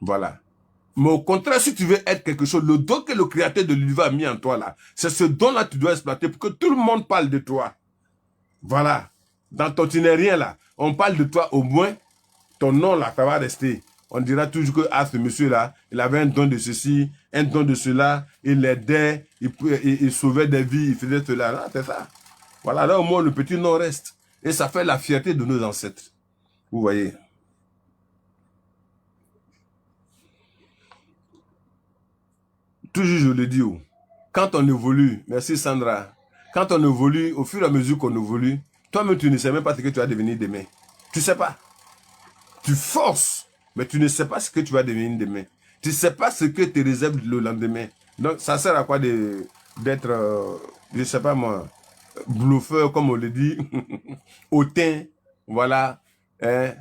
Voilà. Mais au contraire, si tu veux être quelque chose, le don que le créateur de l'univers a mis en toi là, c'est ce don-là que tu dois exploiter pour que tout le monde parle de toi. Voilà. Dans ton tu n'es rien là, on parle de toi, au moins, ton nom là, ça va rester. On dira toujours que ce monsieur-là, il avait un don de ceci, un don de cela, il aidait, il sauvait des vies, il faisait cela. Non, c'est ça. Voilà, là au moins le petit nom reste. Et ça fait la fierté de nos ancêtres. Vous voyez. Toujours je le dis, quand on évolue, merci Sandra, quand on évolue, au fur et à mesure qu'on évolue, toi-même tu ne sais même pas ce que tu vas devenir demain. Tu ne sais pas. Tu forces, mais tu ne sais pas ce que tu vas devenir demain. Tu ne sais pas ce que te réserve le lendemain. Donc ça sert à quoi d'être, je ne sais pas moi, bluffeur comme on le dit, hautain, voilà, hein,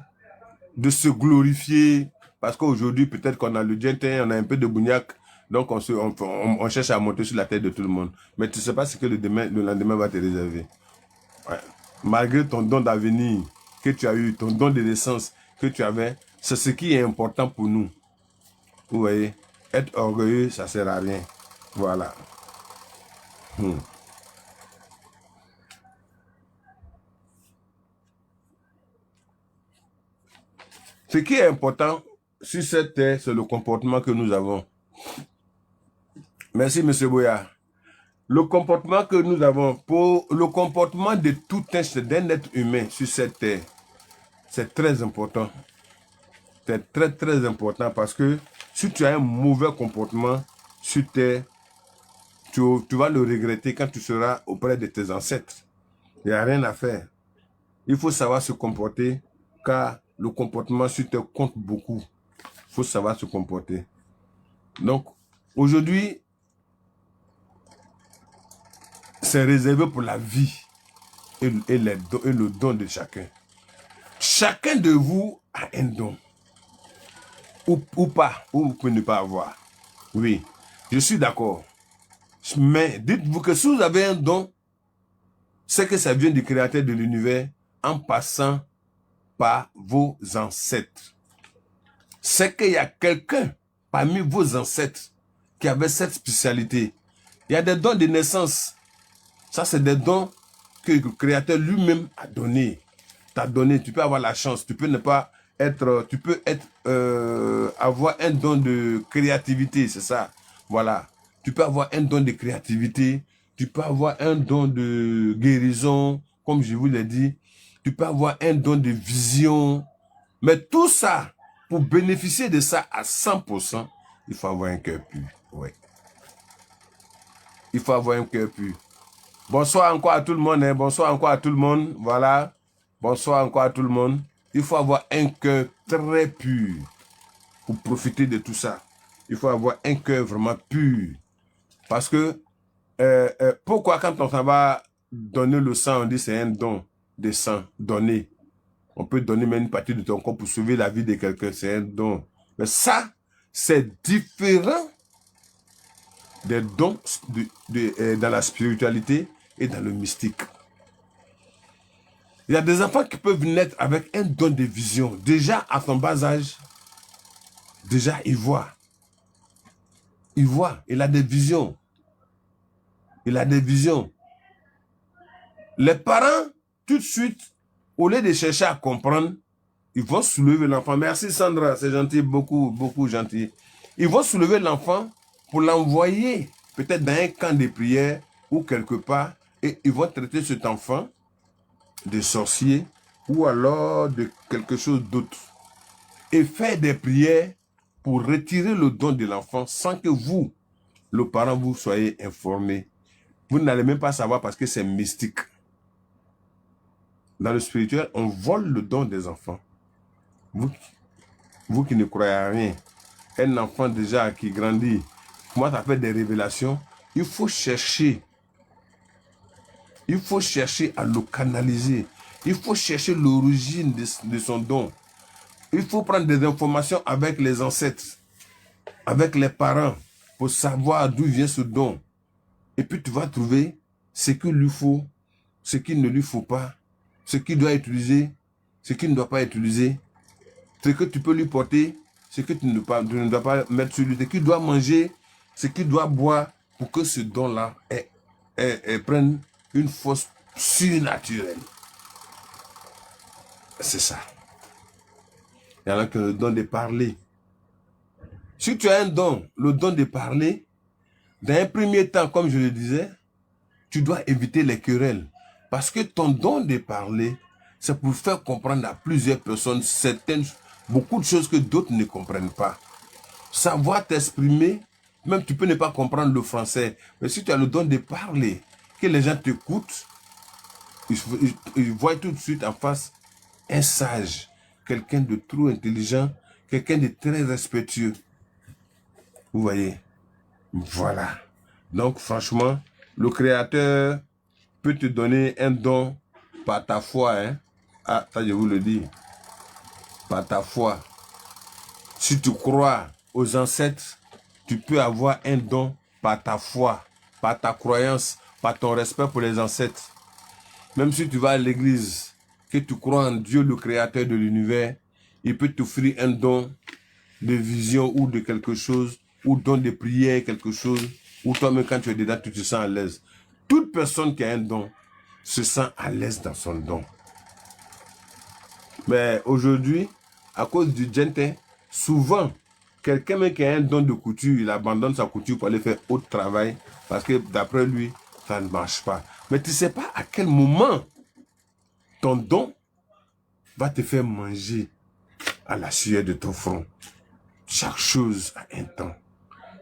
de se glorifier, parce qu'aujourd'hui peut-être qu'on a le dientin, on a un peu de bougnac, donc on cherche à monter sur la tête de tout le monde. Mais tu ne sais pas ce que le lendemain va te réserver. Ouais. Malgré ton don d'avenir que tu as eu, ton don de naissance que tu avais, c'est ce qui est important pour nous. Vous voyez, être orgueilleux, ça ne sert à rien. Voilà. Ce qui est important sur cette terre, c'est le comportement que nous avons. Merci, M. Boya. Le comportement que nous avons, pour le comportement de tout d'un être humain sur cette terre, c'est très important. C'est très, très important parce que si tu as un mauvais comportement sur terre, tu vas le regretter quand tu seras auprès de tes ancêtres. Il n'y a rien à faire. Il faut savoir se comporter car le comportement sur terre compte beaucoup. Il faut savoir se comporter. Donc, aujourd'hui, c'est réservé pour la vie et le don de chacun. Chacun de vous a un don. Ou pas, ou vous pouvez ne pas avoir. Oui, je suis d'accord. Mais dites-vous que si vous avez un don, c'est que ça vient du créateur de l'univers en passant par vos ancêtres. C'est qu'il y a quelqu'un parmi vos ancêtres qui avait cette spécialité. Il y a des dons de naissance. Ça, c'est des dons que le créateur lui-même a donné. T'a donné. Tu peux avoir la chance. Tu peux ne pas être. Tu peux être avoir un don de créativité, c'est ça. Voilà. Tu peux avoir un don de créativité. Tu peux avoir un don de guérison, comme je vous l'ai dit. Tu peux avoir un don de vision. Mais tout ça, pour bénéficier de ça à 100%, il faut avoir un cœur pur. Oui. Il faut avoir un cœur pur. Bonsoir encore à tout le monde. Hein. Bonsoir encore à tout le monde. Voilà. Bonsoir encore à tout le monde. Il faut avoir un cœur très pur pour profiter de tout ça. Il faut avoir un cœur vraiment pur. Parce que, pourquoi quand on s'en va donner le sang, on dit c'est un don de sang donné. On peut donner même une partie de ton corps pour sauver la vie de quelqu'un. C'est un don. Mais ça, c'est différent des dons dans la spiritualité et dans le mystique. Il y a des enfants qui peuvent naître avec un don de vision. Déjà, à son bas âge, déjà, il voit. Il voit. Il a des visions. Il a des visions. Les parents, tout de suite, au lieu de chercher à comprendre, ils vont soulever l'enfant. Merci Sandra, c'est gentil, beaucoup, beaucoup gentil. Ils vont soulever l'enfant pour l'envoyer peut-être dans un camp de prière ou quelque part, et ils vont traiter cet enfant de sorcier ou alors de quelque chose d'autre. Et faire des prières pour retirer le don de l'enfant sans que vous, le parent, vous soyez informé. Vous n'allez même pas savoir parce que c'est mystique. Dans le spirituel, on vole le don des enfants. Vous qui ne croyez à rien, un enfant déjà qui grandit, moi ça fait des révélations, il faut chercher à le canaliser. Il faut chercher l'origine de son don. Il faut prendre des informations avec les ancêtres, avec les parents, pour savoir d'où vient ce don. Et puis tu vas trouver ce qu'il lui faut, ce qu'il ne lui faut pas, ce qu'il doit utiliser, ce qu'il ne doit pas utiliser, ce que tu peux lui porter, ce que tu ne dois pas mettre sur lui, ce qu'il doit manger, ce qu'il doit boire pour que ce don-là prenne une force surnaturelle. C'est ça. Il y en a qui ont le don de parler. Si tu as un don, le don de parler, dans un premier temps, comme je le disais, tu dois éviter les querelles. Parce que ton don de parler, c'est pour faire comprendre à plusieurs personnes beaucoup de choses que d'autres ne comprennent pas. Savoir t'exprimer, même tu peux ne pas comprendre le français, mais si tu as le don de parler, que les gens t'écoutent, ils voient tout de suite en face un sage, quelqu'un de trop intelligent, quelqu'un de très respectueux. Vous voyez? Voilà. Donc franchement, le Créateur peut te donner un don par ta foi. Hein? Ah, ça je vous le dis. Par ta foi. Si tu crois aux ancêtres, tu peux avoir un don par ta foi, par ta croyance, par ton respect pour les ancêtres. Même si tu vas à l'église, que tu crois en Dieu, le Créateur de l'univers, il peut t'offrir un don de vision ou de quelque chose, ou don de prière, quelque chose, ou toi-même quand tu es dedans, tu te sens à l'aise. Toute personne qui a un don se sent à l'aise dans son don. Mais aujourd'hui, à cause du gente, souvent, quelqu'un qui a un don de couture, il abandonne sa couture pour aller faire autre travail, parce que d'après lui, ça ne marche pas. Mais tu ne sais pas à quel moment ton don va te faire manger à la sueur de ton front. Chaque chose a un temps.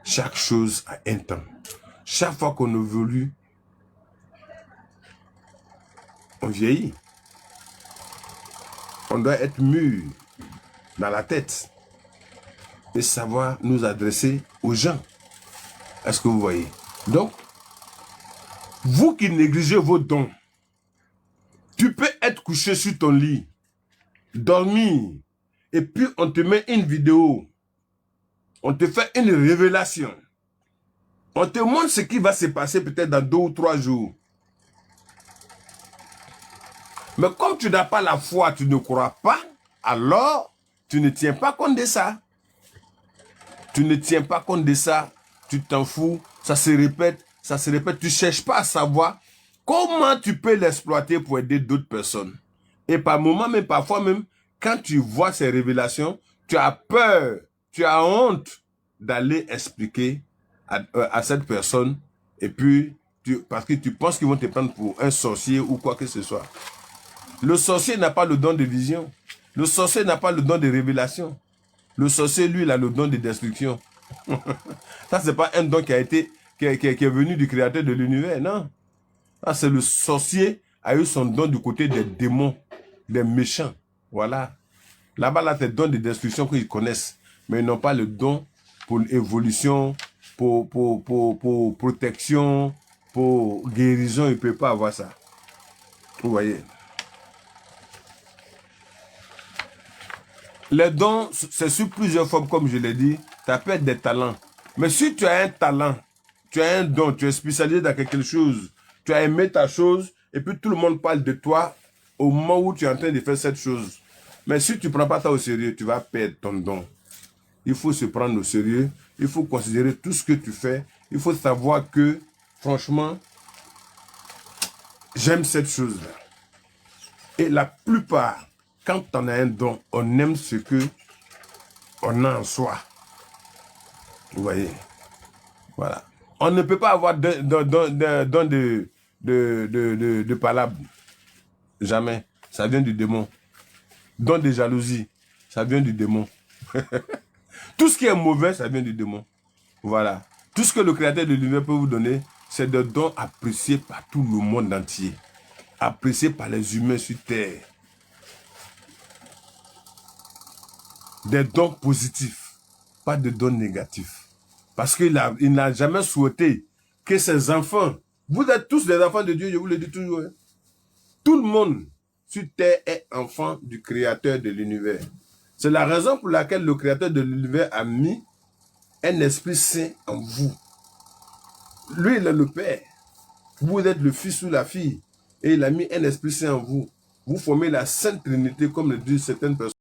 Chaque chose a un temps. Chaque fois qu'on évolue, on vieillit. On doit être mûr dans la tête et savoir nous adresser aux gens. Est-ce que vous voyez? Donc, vous qui négligez vos dons, tu peux être couché sur ton lit, dormir, et puis on te met une vidéo, on te fait une révélation, on te montre ce qui va se passer peut-être dans 2 ou 3 jours. Mais comme tu n'as pas la foi, tu ne crois pas, alors tu ne tiens pas compte de ça. Tu ne tiens pas compte de ça, tu t'en fous, ça se répète, tu ne cherches pas à savoir comment tu peux l'exploiter pour aider d'autres personnes. Et par moments, même parfois même, quand tu vois ces révélations, tu as peur, tu as honte d'aller expliquer à cette personne, et puis, parce que tu penses qu'ils vont te prendre pour un sorcier ou quoi que ce soit. Le sorcier n'a pas le don de vision. Le sorcier n'a pas le don de révélation. Le sorcier, lui, il a le don de destruction. Ça, ce n'est pas un don qui est venu du Créateur de l'univers, non. Ça, c'est le sorcier a eu son don du côté des démons, des méchants. Voilà. Là-bas, là, c'est le don de destruction qu'ils connaissent. Mais ils n'ont pas le don pour l'évolution, pour protection, pour guérison. Ils ne peuvent pas avoir ça. Vous voyez. Les dons, c'est sur plusieurs formes, comme je l'ai dit. Ça peut être des talents. Mais si tu as un talent, tu as un don, tu es spécialisé dans quelque chose, tu as aimé ta chose, et puis tout le monde parle de toi au moment où tu es en train de faire cette chose. Mais si tu ne prends pas ça au sérieux, tu vas perdre ton don. Il faut se prendre au sérieux. Il faut considérer tout ce que tu fais. Il faut savoir que, franchement, j'aime cette chose-là. Et la plupart, quand on a un don, on aime ce que on a en soi. Vous voyez? Voilà. On ne peut pas avoir don de palabre. Jamais. Ça vient du démon. Don de jalousie. Ça vient du démon. Tout ce qui est mauvais, ça vient du démon. Voilà. Tout ce que le Créateur de l'univers peut vous donner, c'est des dons appréciés par tout le monde entier. Appréciés par les humains sur terre. Des dons positifs, pas de dons négatifs. Parce qu'il n'a jamais souhaité que ses enfants, vous êtes tous des enfants de Dieu, je vous le dis toujours. Hein. Tout le monde sur terre est enfant du Créateur de l'univers. C'est la raison pour laquelle le Créateur de l'univers a mis un Esprit Saint en vous. Lui, il est le Père. Vous êtes le Fils ou la fille. Et il a mis un Esprit Saint en vous. Vous formez la Sainte Trinité, comme le disent certaines personnes.